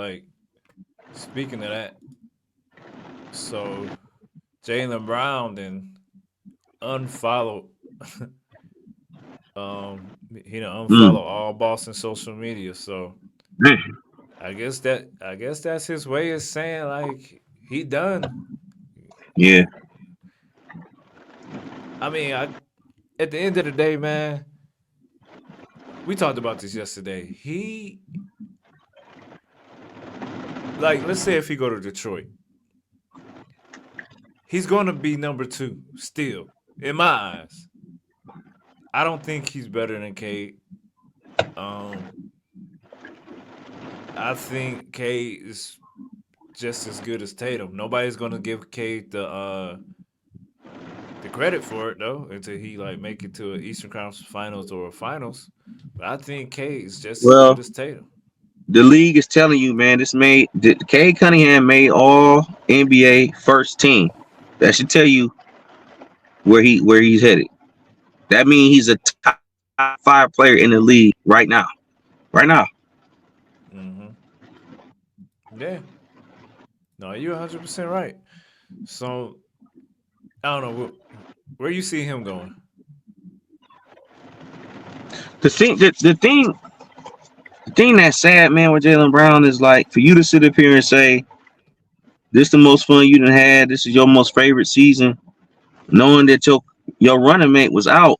like speaking of that, so Jaylen Brown then unfollowed. He done Mm, unfollow all Boston social media. So man, I guess that's his way of saying like he done. yeah. I mean, at the end of the day, man, we talked about this yesterday. He like let's say if he go to Detroit, he's gonna be number two still in my eyes. I don't think he's better than Cade. Um, I think Cade is just as good as Tatum. Nobody's gonna give Cade the credit for it though until he like make it to an Eastern Conference Finals or a Finals. But I think Cade is just as good Well, as Tatum. the league is telling you, man. Cade Cunningham made all NBA first team. That should tell you where he's headed. That means he's a top 5 player in the league right now. Right now. Hmm. Yeah, no, you're 100% right. So I don't know where you see him going. The thing that's sad, man, with Jaylen Brown is like for you to sit up here and say this is the most fun you done had. This is your most favorite season, knowing that your running mate was out.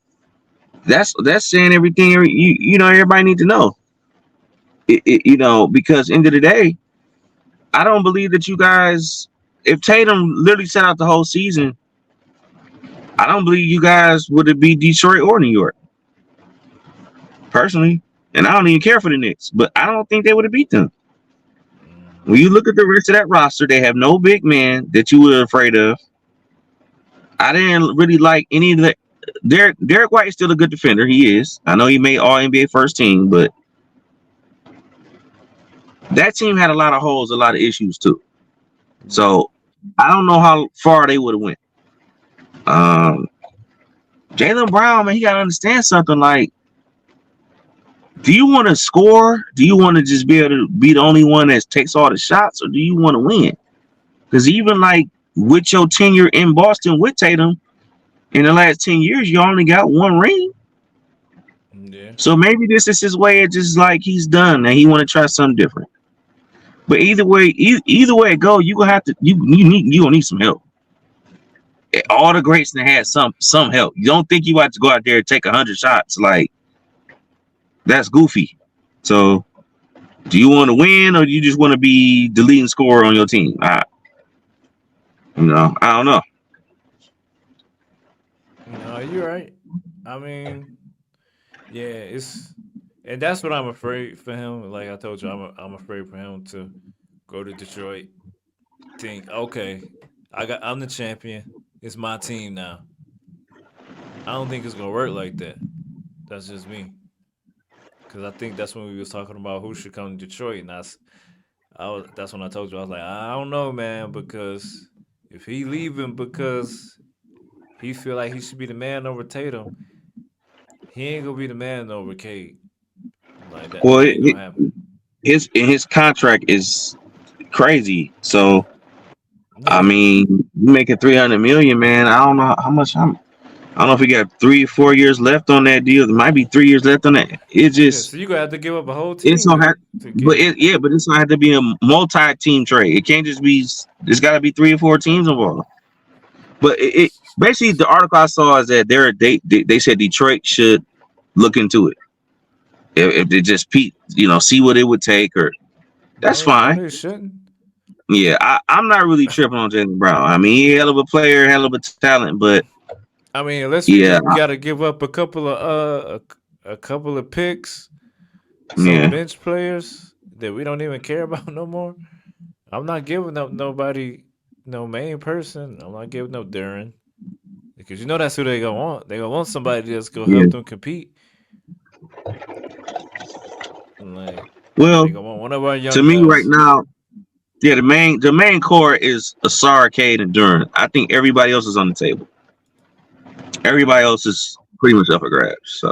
That's saying everything. Everybody need to know. Because end of the day, I don't believe that you guys. If Tatum literally sat out the whole season, I don't believe you guys would have beat Detroit or New York personally. And I don't even care for the Knicks, but I don't think they would have beat them. When Hmm. you look at the rest of that roster, they have no big man that you were afraid of. I didn't really like any of the. Derek White is still a good defender. He is. I know he made All NBA first team, but that team had a lot of holes, a lot of issues too. Yeah. So I don't know how far they would have went. Um, Jaylen Brown, man, he got to understand something. Like, do you want to score? Do you want to just be able to be the only one that takes all the shots, or do you want to win? Because even like with your tenure in Boston with Tatum, in the last 10 years, you only got one ring. Yeah. So maybe this is his way of just like he's done and he want to try something different. But either way it go, you gonna have to you gonna need some help. All the greats that had some help. You don't think you have to go out there and take 100 shots. Like that's goofy. So do you want to win or do you just want to be the leading scorer on your team? I don't know. No, you're right. I mean, yeah, and that's what I'm afraid for him. Like I told you, I'm afraid for him to go to Detroit. Think, okay, I'm the champion. It's my team now. I don't think it's gonna work like that. That's just me. Because I think that's when we was talking about who should come to Detroit, and that's when I told you I was like, I don't know, man, because if he leaving because he feel like he should be the man over Tatum, he ain't gonna be the man over Cade. Like that, Well, that ain't gonna happen. his contract is crazy. So I Yeah, mean, you making 300 million, man. I don't know how much. I don't know if he got 3 or 4 years left on that deal. There might be 3 years left on that. yeah. It's So you gonna have to give up a whole it's team gonna have, to get him. but it's gonna have to be a multi-team trade. It can't just be. There's got to be 3 or 4 teams involved. But it basically the article I saw is that they said Detroit should look into it if they just see what it would take or that's No, fine. they shouldn't. Yeah, I'm not really tripping on Jaylen Brown. I mean, he a hell of a player, hell of a talent, but I mean, unless we yeah, got to give up a couple of picks, some yeah, bench players that we don't even care about no more. I'm not giving up nobody, no main person. I'm not giving up Duran because you know that's who they gonna want. They gonna want somebody that's gonna yeah. help them compete. Like Well, they gonna want one of our to young me right guys. now, yeah, the main core is Asar, Arcade, and Duran. I think everybody else is on the table. Everybody Yeah. else is pretty much up for grabs. So